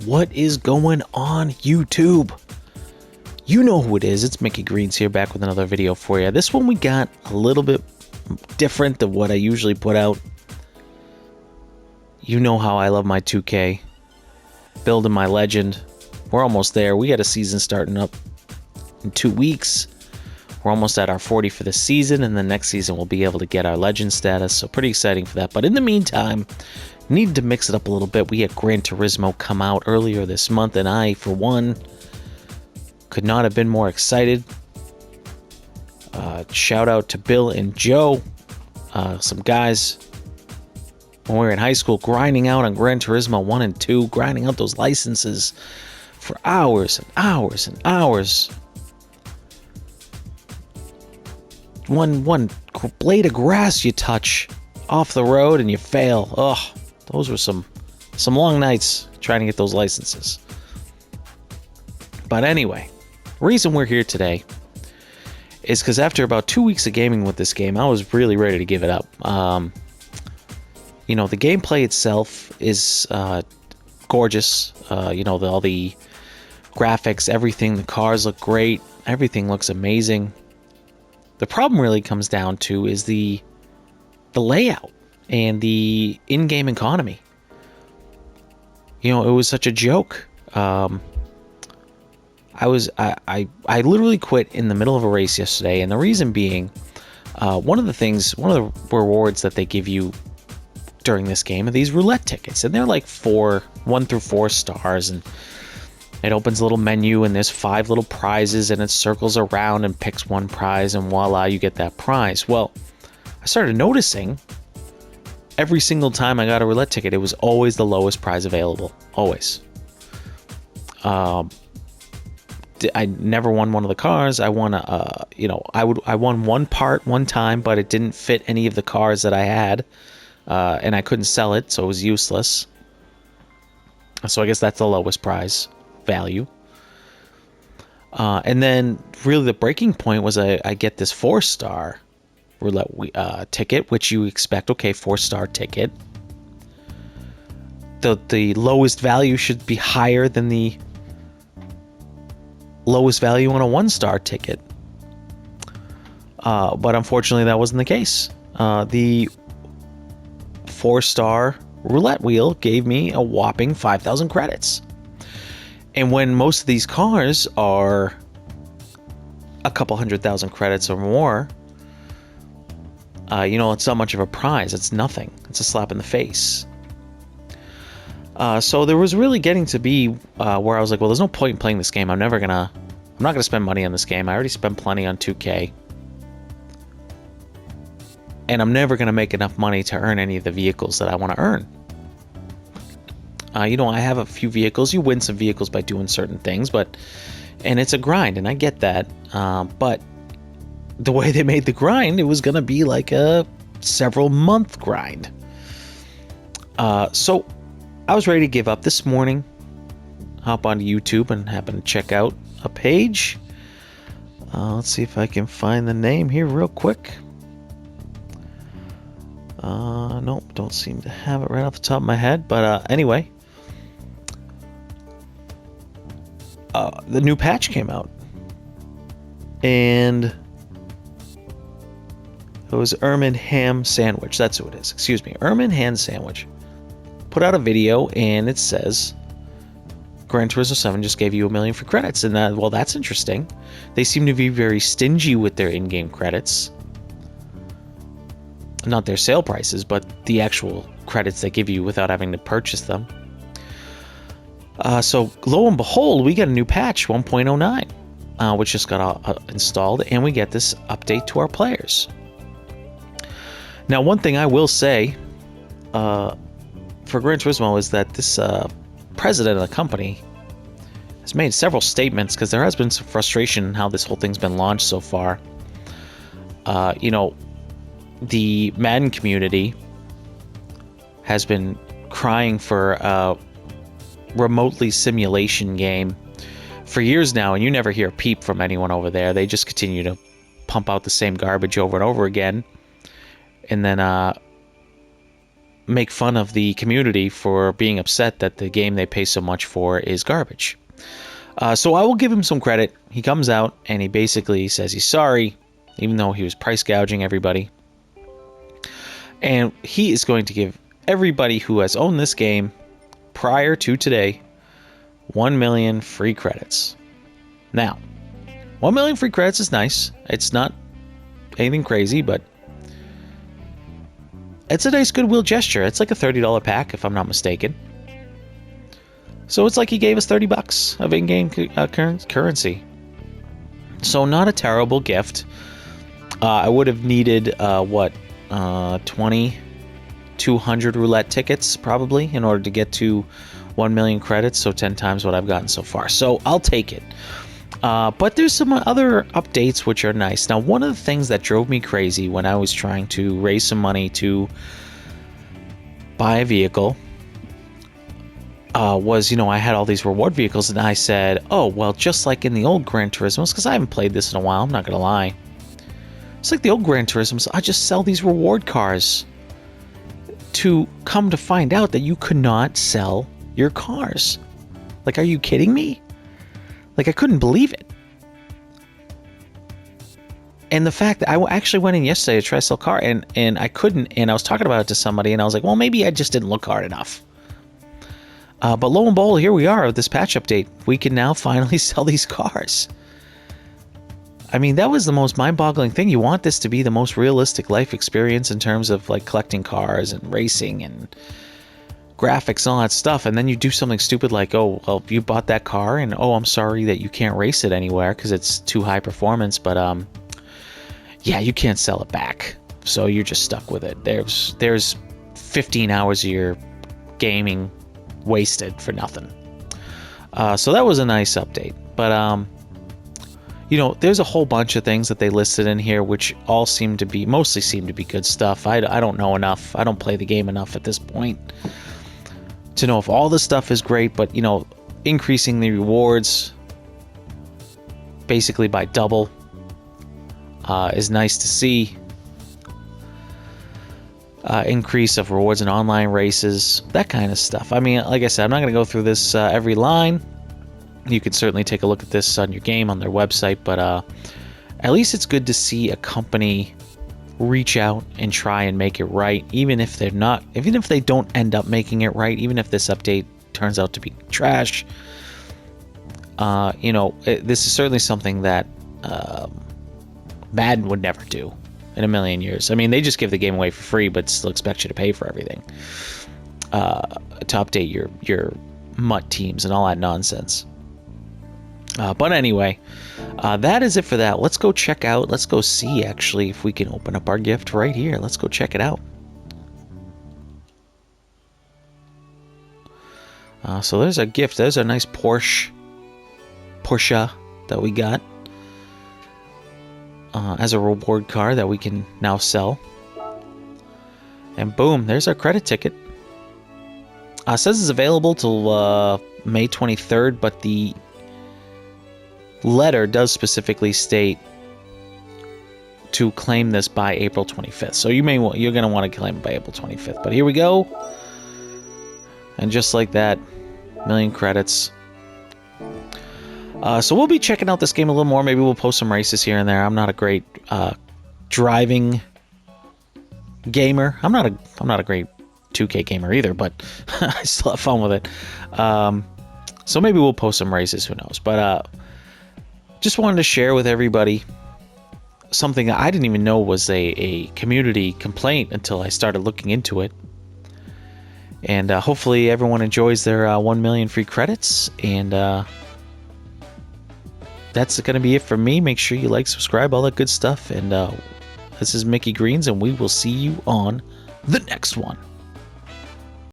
What is going on, YouTube? You know who it is. It's Mickey Greens here, back with another video for you. This one we got a little bit different than what I usually put out. You know how I love my 2K. Building my legend. We're almost there. We got a season starting up in 2 weeks. We're almost at our 40 for the season, and the next season we'll be able to get our legend status. So pretty exciting for that. But in the meantime, needed to mix it up a little bit. We had Gran Turismo come out earlier this month, and I, for one, could not have been more excited. Shout out to Bill and Joe, some guys when we were in high school grinding out on Gran Turismo 1 and 2, grinding out those licenses for hours and hours and hours. One blade of grass you touch off the road and you fail. Oh, those were some long nights trying to get those licenses. But anyway, reason we're here today is because after about 2 weeks of gaming with this game, I was really ready to give it up. You know, the gameplay itself is gorgeous. You know, all the graphics, everything, the cars look great. Everything looks amazing. The problem really comes down to is the layout and the in-game economy. You know, it was such a joke. I literally quit in the middle of a race yesterday, and the reason being, one of the rewards that they give you during this game are these roulette tickets, and they're like 1 through 4 stars, and it opens a little menu, and there's 5 little prizes, and it circles around and picks one prize, and voila, you get that prize. Well, I started noticing every single time I got a roulette ticket, it was always the lowest prize available. Always. I never won one of the cars. I won I won one part one time, but it didn't fit any of the cars that I had, and I couldn't sell it, so it was useless. So I guess that's the lowest prize value. And then really the breaking point was I get this 4-star roulette ticket, which you expect. Okay, 4-star ticket. The lowest value should be higher than the lowest value on a 1-star ticket. But unfortunately that wasn't the case. The 4-star roulette wheel gave me a whopping 5,000 credits. And when most of these cars are a couple 100,000 credits or more, you know, it's not much of a prize. It's nothing. It's a slap in the face. So there was really getting to be where I was like, well, there's no point in playing this game. I'm not gonna spend money on this game. I already spent plenty on 2K. And I'm never gonna make enough money to earn any of the vehicles that I want to earn. You know, I have a few vehicles. You win some vehicles by doing certain things, and it's a grind, and I get that. But the way they made the grind, it was gonna be like a several month grind. So I was ready to give up this morning. Hop onto YouTube and happen to check out a page. Let's see if I can find the name here real quick. Nope, don't seem to have it right off the top of my head. But anyway, the new patch came out, and it was Ermin Ham Sandwich. That's who it is. Excuse me, Ermin Ham Sandwich put out a video, and it says Gran Turismo 7 just gave you 1 million for credits, and well, that's interesting. They seem to be very stingy with their in-game credits. Not their sale prices, but the actual credits they give you without having to purchase them. So lo and behold, we get a new patch, 1.09, which just got installed, and we get this update to our players. Now, one thing I will say for Gran Turismo is that this president of the company has made several statements, because there has been some frustration in how this whole thing's been launched so far. You know, the Madden community has been crying for a remotely simulation game for years now, and you never hear a peep from anyone over there. They just continue to pump out the same garbage over and over again. And then make fun of the community for being upset that the game they pay so much for is garbage. So I will give him some credit. He comes out and he basically says he's sorry, even though he was price gouging everybody. And he is going to give everybody who has owned this game prior to today 1 million free credits. Now, 1 million free credits is nice. It's not anything crazy, but it's a nice goodwill gesture. It's like a $30 pack, if I'm not mistaken. So it's like he gave us $30 of in-game currency. So not a terrible gift. I would have needed, 200 roulette tickets, probably, in order to get to 1 million credits, so 10 times what I've gotten so far. So I'll take it. But there's some other updates which are nice. Now, one of the things that drove me crazy when I was trying to raise some money to buy a vehicle was, I had all these reward vehicles, and I said, oh, well, just like in the old Gran Turismos, because I haven't played this in a while, I'm not going to lie. It's like the old Gran Turismos, I just sell these reward cars, to come to find out that you could not sell your cars. Like, are you kidding me? Like, I couldn't believe it. And the fact that I actually went in yesterday to try to sell a car, and I couldn't, and I was talking about it to somebody, and I was like, well, maybe I just didn't look hard enough. But lo and behold, here we are with this patch update. We can now finally sell these cars. I mean, that was the most mind-boggling thing. You want this to be the most realistic life experience in terms of, like, collecting cars and racing and graphics and all that stuff, and then you do something stupid like, oh, well, you bought that car, and oh, I'm sorry that you can't race it anywhere because it's too high performance, but yeah, you can't sell it back, so you're just stuck with it. There's 15 hours of your gaming wasted for nothing. So that was a nice update, but there's a whole bunch of things that they listed in here which all mostly seem to be good stuff. I don't know enough. I don't play the game enough at this point to know if all this stuff is great, but increasing the rewards basically by double is nice to see. Increase of rewards in online races, that kind of stuff. I mean, like I said, I'm not going to go through this every line. You can certainly take a look at this on your game on their website, but at least it's good to see a company reach out and try and make it right, even if they don't end up making it right, even if this update turns out to be trash. This is certainly something that Madden would never do in a million years. I mean, they just give the game away for free, but still expect you to pay for everything to update your MUT teams and all that nonsense. But anyway, that is it for that. Let's go see actually if we can open up our gift right here. Let's go check it out. So there's our gift. There's a nice Porsche that we got as a reward car that we can now sell. And boom, there's our credit ticket. It says it's available till May 23rd, but the letter does specifically state to claim this by April 25th. So you're going to want to claim it by April 25th. But here we go. And just like that, million credits. So we'll be checking out this game a little more. Maybe we'll post some races here and there. I'm not a great driving gamer. I'm not a great 2K gamer either, but I still have fun with it. So maybe we'll post some races. Who knows? But just wanted to share with everybody something that I didn't even know was a community complaint until I started looking into it. And hopefully everyone enjoys their 1 million free credits. And that's going to be it for me. Make sure you like, subscribe, all that good stuff. And this is Mickey Greens, and we will see you on the next one.